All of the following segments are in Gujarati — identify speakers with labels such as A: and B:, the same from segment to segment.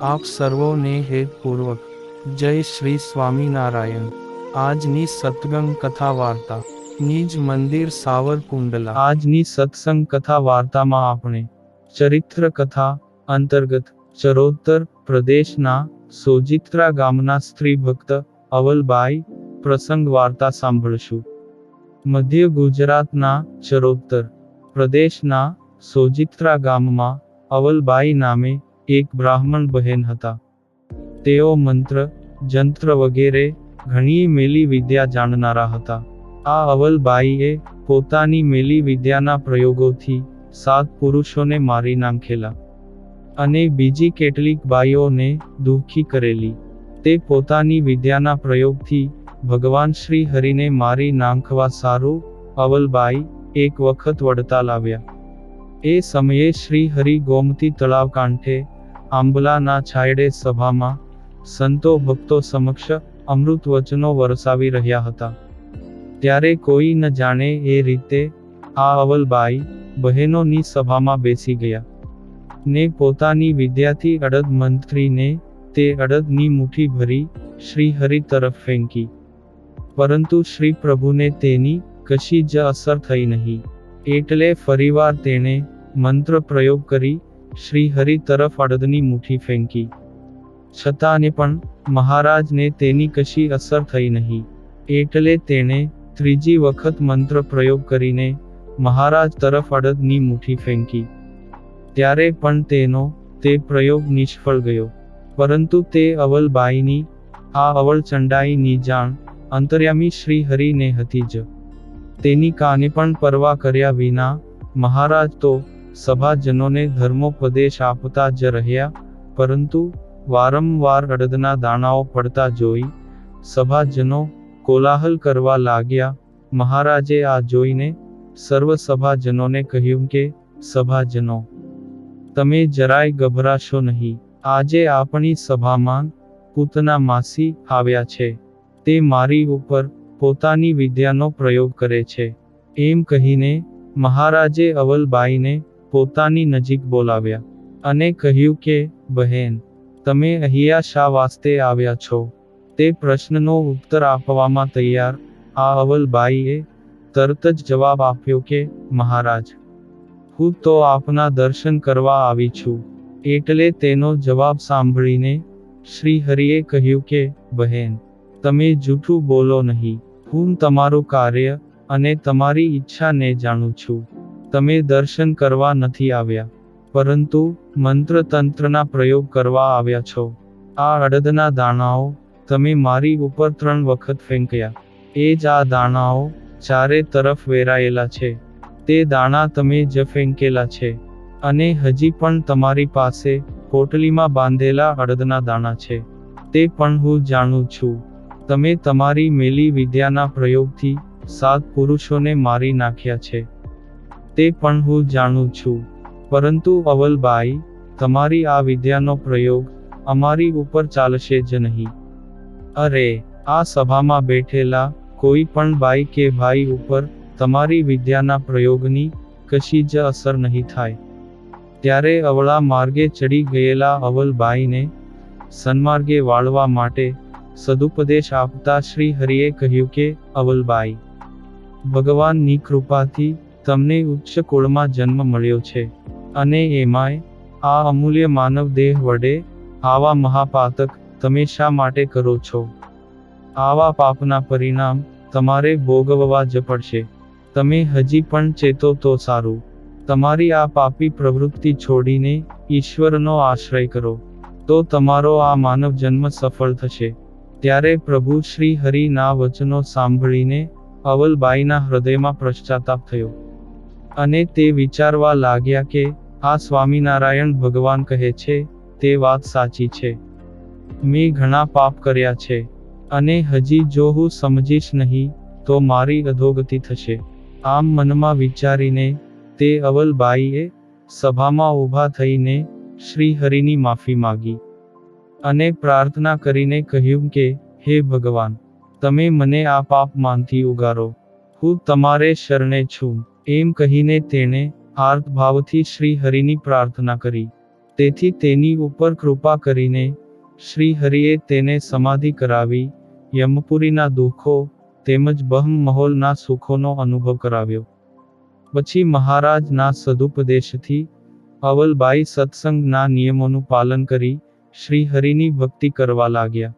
A: આપ સર્વોને હેતપૂર્વક જય શ્રી સ્વામિનારાયણ। આજની સત્સંગ કથા વાર્તા નિજ મંદિર સાવરકુંડલા। આજની સત્સંગ કથા વાર્તામાં આપણે ચરિત્ર કથા અંતર્ગત ચરોતર પ્રદેશના સોજિત્રા ગામના સ્ત્રી ભક્ત અવલબાઈ પ્રસંગ વાર્તા સાંભળશું। મધ્ય ગુજરાતના ચરોતર પ્રદેશના સોજિત્રા ગામમાં અવલબાઈ નામે એક બ્રાહ્મણ બહેન હતા। તેઓ મંત્ર જંત્ર વગેરે ઘણી મેલી વિદ્યા જાણનારા હતા। આ અવલબાઈએ પોતાની મેલી વિદ્યાના પ્રયોગોથી 7 પુરુષોને મારી નાખેલા અને બીજી કેટલીક બાઈઓને દુઃખી કરેલી। તે પોતાની વિદ્યાના પ્રયોગથી ભગવાન શ્રી હરિને મારી નાખવા સારું અવલબાઈ એક વખત વડતાલ આવ્યા। એ સમયે શ્રી હરિ ગોમતી તળાવ કાંઠે આંબલાના છાંયડે સભામાં સંતો ભક્તો સમક્ષ અમૃત વચનો વરસાવી રહ્યા હતા। ત્યારે કોઈ ન જાણે એ રીતે આ અવલબાઈ બહેનોની સભામાં બેસી ગયા ને પોતાની વિદ્યાથી અડદ મંત્રીને તે અડદની મુઠ્ઠી ભરી શ્રી હરિ તરફ ફેંકી, પરંતુ શ્રી પ્રભુને તેની કશી જ અસર થઈ નહીં। એટલે ફરીવાર તેણે મંત્ર પ્રયોગ કરી શ્રી હરિ તરફ અડદની મુઠ્ઠી ફેંકી, છતાંને પણ મહારાજને તેની કશી અસર થઈ નહીં। એટલે તેણે ત્રીજી વખત મંત્ર પ્રયોગ કરીને મહારાજ તરફ અડદની મુઠ્ઠી ફેંકી, ત્યારે પણ તેનો તે પ્રયોગ નિષ્ફળ ગયો। પરંતુ તે અવલબાઈની આ અવળચંડાઈની જાણ અંતર્યામી શ્રી હરિને હતી જ। તેની કાને પણ પરવા કર્યા વિના મહારાજ તો સભાજનોને ધર્મોપદેશ આપતા જ રહ્યા, પરંતુ વારંવાર અડદના દાણાઓ પડતા જોઈ સભાજનો કોલાહલ કરવા લાગ્યા। મહારાજે આ જોઈને સર્વ સભાજનોને કહ્યું કે, સભાજનો, તમે જરાય ગભરાશો નહીં। આજે આપણી સભામાં પૂતના માસી આવ્યા છે। તે મારી ઉપર પોતાની વિદ્યાનો પ્રયોગ કરે છે। એમ કહીને મહારાજે અવલબાઈને પોતાની નજીક બોલાવ્યા અને કહ્યું કે, બહેન, તમે અહીંયા શા વાસ્તે આવ્યા છો? તે પ્રશ્નનો ઉત્તર આપવામાં તૈયાર આ અવલબાઈએ તરત જ જવાબ આપ્યો કે, મહારાજ, હું તો આપના દર્શન કરવા આવી છું। એટલે તેનો જવાબ સાંભળીને શ્રી હરિએ કહ્યું કે, બહેન, તમે જૂઠું બોલો નહીં। હું તમારું કાર્ય અને તમારી ઈચ્છાને જાણું છું। તમે દર્શન કરવા નથી આવ્યા, પરંતુ મંત્ર તંત્રના પ્રયોગ કરવા આવ્યા છો। આ અડદના દાણાઓ તમે મારી ઉપર 3 વખત ફેંક્યા, એ જ આ દાણાઓ ચારે તરફ વેરાયેલા છે। તે દાણા તમે જ ફેંકેલા છે, અને હજી પણ તમારી પાસે પોટલીમાં બાંધેલા અડદના દાણા છે, તે પણ હું જાણું છું। તમે તમારી મેલી વિદ્યાના પ્રયોગથી 7 પુરુષોને મારી નાખ્યા છે, તે પણ હું જાણું છું। પરંતુ અવલબાઈ, તમારી આ વિદ્યાનો પ્રયોગ અમારી ઉપર ચાલશે જ નહીં। અરે, આ સભામાં બેઠેલા કોઈ પણ બાઈ કે ભાઈ ઉપર તમારી વિદ્યાના પ્રયોગની કશી જ અસર નહીં થાય। ત્યારે અવળા માર્ગે ચડી ગયેલા અવલબાઈને સન્માર્ગે વાળવા માટે સદુપદેશ આપતા શ્રી હરિએ કહ્યું કે, અવલબાઈ, ભગવાનની કૃપાથી તમને ઉચ્ચ કુળમાં જન્મ મળ્યો છે, અને એમાંય આ અમૂલ્ય માનવ દેહ વડે આવા મહાપાતક તમે શા માટે કરો છો? આવા પાપના પરિણામ તમારે ભોગવવા જ પડશે। તમે હજી પણ ચેતો તો સારું। તમારી આ પાપી પ્રવૃત્તિ છોડીને ઈશ્વરનો આશ્રય કરો, તો તમારો આ માનવ જન્મ સફળ થશે। ત્યારે પ્રભુ શ્રી હરિના વચનો સાંભળીને અવલબાઈના હૃદયમાં પશ્ચાતાપ થયો, અને તે વિચારવા લાગ્યા કે, આ સ્વામિનારાયણ ભગવાન કહે છે તે વાત સાચી છે। મેં ઘણા પાપ કર્યા છે, અને હજી જો હું સમજીશ નહીં તો મારી અધોગતિ થશે। આમ મનમાં વિચારીને તે અવલબાઈએ સભામાં ઊભા થઈને શ્રી હરિની માફી માગી અને પ્રાર્થના કરીને કહ્યું કે, હે ભગવાન, તમે મને આ પાપમાંથી ઉગારો, હું તમારે શરણે છું। એમ કહીને તેણે આર્ત ભાવથી શ્રી હરિની પ્રાર્થના કરી। તેથી તેની ઉપર કૃપા કરીને શ્રી હરિએ તેને સમાધિ કરાવી, યમપુરીના દુઃખો તેમજ બ્રહ્મ મહોલના સુખોનો અનુભવ કરાવ્યો. પછી મહારાજના સદુપદેશથી અવલબાઈ સત્સંગના નિયમોનું પાલન કરી શ્રી હરિની ભક્તિ કરવા લાગ્યા.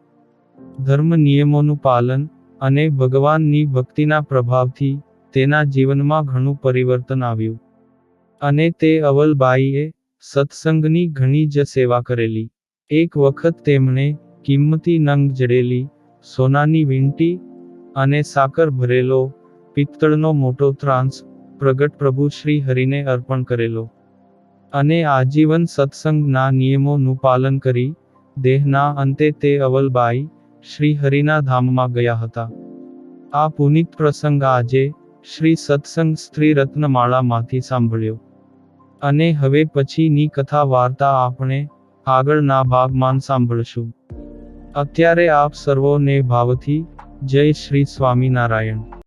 A: ધર્મ નિયમોનું પાલન અને ભગવાનની ભક્તિના પ્રભાવથી તેના જીવનમાં ઘણું પરિવર્તન આવ્યું. અને તે અવલબાઈએ સત્સંગની ઘણી જ સેવા કરેલી. એક વખત તેમણે કિંમતી નંગ જડેલી સોનાની વીંટી અને સાકર ભરેલો પિત્તળનો મોટો ત્રાંસ પ્રગટ પ્રભુ શ્રી હરિને અર્પણ કરેલો. અને આજીવન સત્સંગના નિયમોનું પાલન કરી દેહના અંતે તે અવલબાઈ શ્રી હરિના ધામમાં ગયા હતા. આ પુનિત પ્રસંગ આજે શ્રી સત્સંગ સ્ત્રી રત્નમાળામાંથી સાંભળ્યો. અને હવે પછીની કથા વાર્તા આપણે આગળના ભાગમાં સાંભળશું. અત્યારે આપ સર્વોને ભાવથી જય શ્રી સ્વામિનારાયણ.